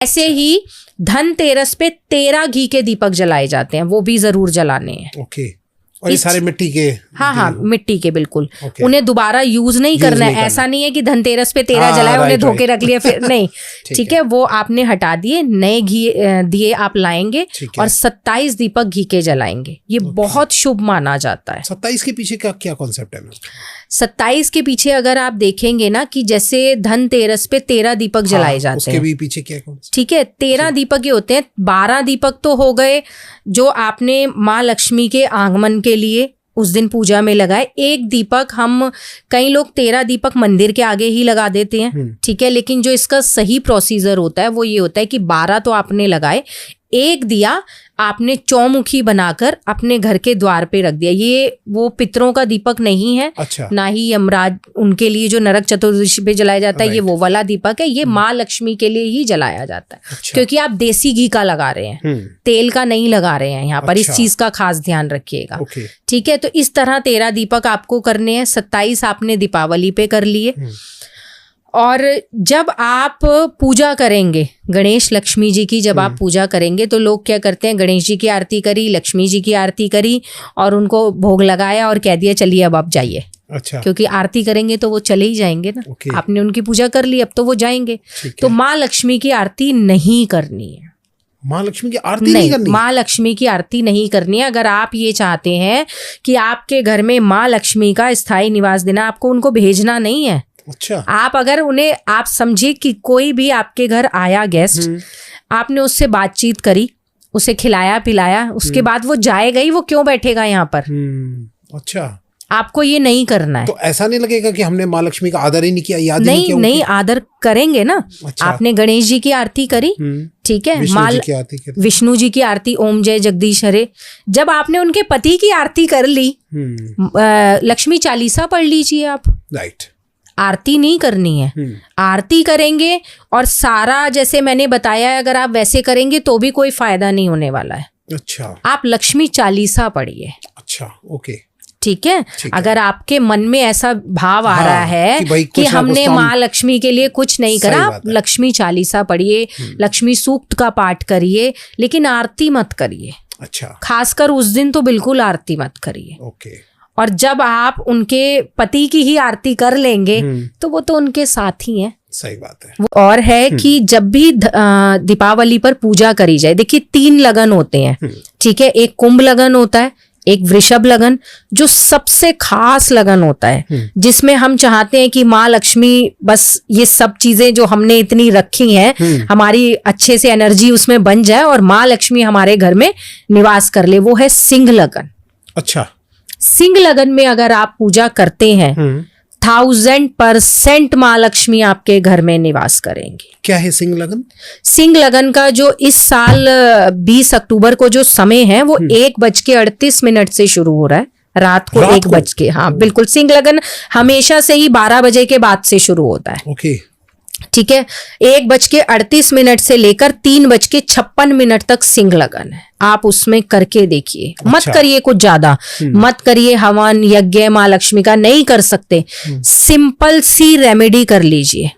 ऐसे ही धनतेरस पे 13 घी के दीपक जलाए जाते हैं, वो भी जरूर जलाने हैं। ओके। और ये सारे मिट्टी के? हाँ, मिट्टी के, बिल्कुल। उन्हें दोबारा यूज नहीं करना है। ऐसा नहीं है कि धनतेरस पे 13 जलाए, उन्हें धोके रख लिया फिर नहीं। ठीक है, वो आपने हटा दिए, नए घी दिए आप लाएंगे और 27 दीपक घी के जलाएंगे। ये बहुत शुभ माना जाता है। 27 के पीछे का क्या कॉन्सेप्ट है? 27 के पीछे अगर आप देखेंगे ना कि जैसे धनतेरस पे 13 दीपक जलाए जाते उसके हैं, भी पीछे क्या? ठीक है, 13 दीपक ये होते हैं। 12 दीपक तो हो गए जो आपने माँ लक्ष्मी के आगमन के लिए उस दिन पूजा में लगाए। एक दीपक हम, कई लोग 13 दीपक मंदिर के आगे ही लगा देते हैं, ठीक है, लेकिन जो इसका सही प्रोसीजर होता है वो ये होता है कि 12 तो आपने लगाए, एक दिया आपने चौमुखी बनाकर अपने घर के द्वार पे रख दिया। ये वो पितरों का दीपक नहीं है। अच्छा। ना ही यमराज उनके लिए जो नरक चतुर्दशी पे जलाया जाता है, ये वो वाला दीपक है। ये माँ लक्ष्मी के लिए ही जलाया जाता है। अच्छा। क्योंकि आप देसी घी का लगा रहे हैं, तेल का नहीं लगा रहे हैं यहाँ पर। अच्छा। इस चीज का खास ध्यान रखिएगा। ठीक है, तो इस तरह 13 दीपक आपको करने हैं। 27 आपने दीपावली पे कर लिए। और जब आप पूजा करेंगे गणेश लक्ष्मी जी की, जब आप पूजा करेंगे तो लोग क्या करते हैं, गणेश जी की आरती करी, लक्ष्मी जी की आरती करी और उनको भोग लगाया और कह दिया चलिए अब आप जाइए। अच्छा। क्योंकि आरती करेंगे तो वो चले ही जाएंगे ना। आपने उनकी पूजा कर ली, अब तो वो जाएंगे। तो माँ लक्ष्मी की आरती नहीं करनी है। माँ लक्ष्मी की आरती नहीं करनी? माँ लक्ष्मी की आरती नहीं करनी है। अगर आप ये चाहते हैं कि आपके घर में माँ लक्ष्मी का स्थायी निवास देना, आपको उनको भेजना नहीं है। अच्छा। आप अगर उन्हें, आप समझिए कि कोई भी आपके घर आया गेस्ट, आपने उससे बातचीत करी, उसे खिलाया पिलाया, उसके बाद वो जाएगा ही, वो क्यों बैठेगा यहाँ पर? अच्छा। आपको ये नहीं करना है। तो ऐसा नहीं लगेगा कि हमने माँ लक्ष्मी का आदर ही नहीं किया, याद नहीं, नहीं किया? नहीं, आदर करेंगे ना। अच्छा। आपने गणेश जी की आरती करी, ठीक है, विष्णु जी की आरती, ओम जय जगदीश हरे। जब आपने उनके पति की आरती कर ली, लक्ष्मी चालीसा पढ़ लीजिए आप। राइट। आरती नहीं करनी है। आरती करेंगे और सारा जैसे मैंने बताया, अगर आप वैसे करेंगे तो भी कोई फायदा नहीं होने वाला है। अच्छा। आप लक्ष्मी चालीसा पढ़िए। अच्छा, ओके, ठीक है। अगर आपके मन में ऐसा भाव आ रहा है कि हमने माँ लक्ष्मी के लिए कुछ नहीं करा, आप लक्ष्मी चालीसा पढ़िए, लक्ष्मी सूक्त का पाठ करिए, लेकिन आरती मत करिए। अच्छा। खासकर उस दिन तो बिल्कुल आरती मत करिए। ओके। और जब आप उनके पति की ही आरती कर लेंगे तो वो तो उनके साथ ही हैं। सही बात है। और है कि जब भी दीपावली पर पूजा करी जाए, देखिए 3 लगन होते हैं, ठीक है। एक कुंभ लगन होता है, एक वृषभ लगन, जो सबसे खास लगन होता है, जिसमें हम चाहते हैं कि माँ लक्ष्मी बस ये सब चीजें जो हमने इतनी रखी हैं, हमारी अच्छे से एनर्जी उसमें बन जाए और माँ लक्ष्मी हमारे घर में निवास कर ले। वो है सिंह लगन। अच्छा। सिंह लगन में अगर आप पूजा करते हैं, 1000% माँ लक्ष्मी आपके घर में निवास करेंगी। क्या है सिंह लगन? सिंह लगन का जो इस साल 20 अक्टूबर को जो समय है वो 1:38 से शुरू हो रहा है, रात को 1 बज के। हाँ बिल्कुल, सिंह लगन हमेशा से ही 12 बजे के बाद से शुरू होता है। ओके। ठीक है, 1:38 से लेकर 3:56 तक सिंह लगन है। आप उसमें करके देखिए। अच्छा। मत करिए कुछ ज्यादा, मत करिए हवन यज्ञ माँ लक्ष्मी का, नहीं कर सकते। सिंपल सी रेमेडी कर लीजिए।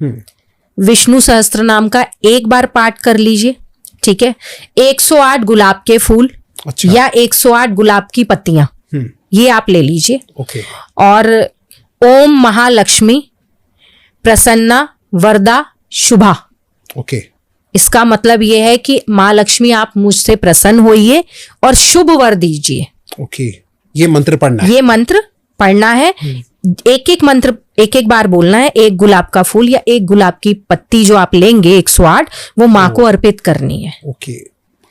विष्णु सहस्त्र नाम का एक बार पाठ कर लीजिए, ठीक है। 108 गुलाब के फूल। अच्छा। या 108 गुलाब की पत्तियां, ये आप ले लीजिए। ओके। और ओम महालक्ष्मी प्रसन्ना वरदा शुभा। ओके। इसका मतलब ये है कि माँ लक्ष्मी आप मुझसे प्रसन्न होइए और शुभ वर दीजिए। ओके। ये मंत्र पढ़ना है? ये मंत्र पढ़ना है। एक मंत्र एक बार बोलना है। एक गुलाब का फूल या एक गुलाब की पत्ती जो आप लेंगे 108, वो माँ को अर्पित करनी है। ओके।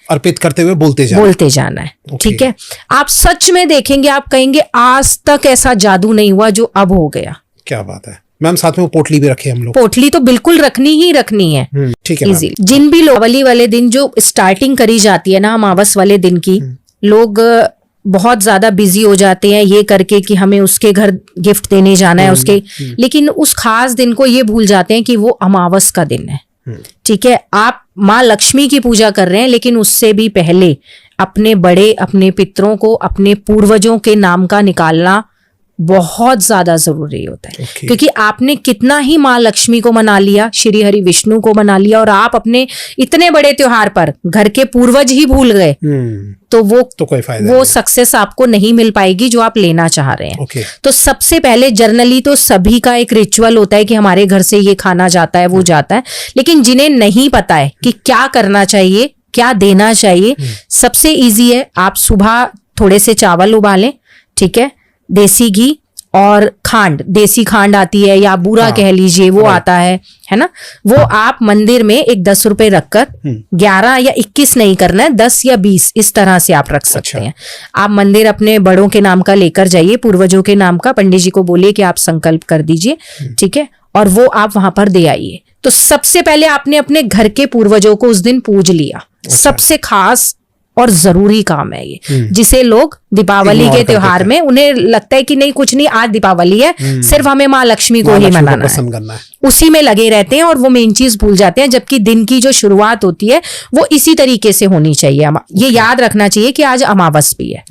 अर्पित करते हुए बोलते जाना है। ठीक है। आप सच में देखेंगे, आप कहेंगे आज तक ऐसा जादू नहीं हुआ जो अब हो गया। क्या बात है मैम। साथ में वो पोटली भी रखे हम लोग? पोटली तो बिल्कुल रखनी ही रखनी है। ठीक है। इजी। जिन भी दीपावली वाले दिन जो स्टार्टिंग करी जाती है ना, अमावस वाले दिन की, लोग बहुत ज्यादा बिजी हो जाते हैं ये करके कि हमें उसके घर गिफ्ट देने जाना है उसके, लेकिन उस खास दिन को ये भूल जाते हैं कि वो अमावस का दिन है। ठीक है। आप माँ लक्ष्मी की पूजा कर रहे हैं, लेकिन उससे भी पहले अपने बड़े, अपने पितरों को, अपने पूर्वजों के नाम का निकालना बहुत ज्यादा जरूरी होता है। Okay. क्योंकि आपने कितना ही माँ लक्ष्मी को मना लिया, श्री हरि विष्णु को मना लिया, और आप अपने इतने बड़े त्योहार पर घर के पूर्वज ही भूल गए, तो वो कोई फायदा वो सक्सेस आपको नहीं मिल पाएगी जो आप लेना चाह रहे हैं। Okay. तो सबसे पहले जर्नली तो सभी का एक रिचुअल होता है कि हमारे घर से ये खाना जाता है, वो जाता है, लेकिन जिन्हें नहीं पता है कि क्या करना चाहिए, क्या देना चाहिए, सबसे इजी है, आप सुबह थोड़े से चावल उबालें, ठीक है, देसी घी और खांड, देसी खांड आती है या बूरा कह लीजिए, वो आता है ना, वो आप मंदिर में एक 10 रुपए रखकर 11 या 21 नहीं करना है, 10 या 20 इस तरह से आप रख सकते हैं। आप मंदिर अपने बड़ों के नाम का लेकर जाइए, पूर्वजों के नाम का, पंडित जी को बोलिए कि आप संकल्प कर दीजिए, ठीक है, और वो आप वहां पर दे आइए। तो सबसे पहले आपने अपने घर के पूर्वजों को उस दिन पूज लिया। सबसे खास और जरूरी काम है ये, जिसे लोग दीपावली के त्योहार में उन्हें लगता है कि नहीं कुछ नहीं, आज दीपावली है, सिर्फ हमें माँ लक्ष्मी को ही मनाना है, उसी में लगे रहते हैं और वो मेन चीज भूल जाते हैं। जबकि दिन की जो शुरुआत होती है वो इसी तरीके से होनी चाहिए। ये याद रखना चाहिए कि आज अमावस भी है।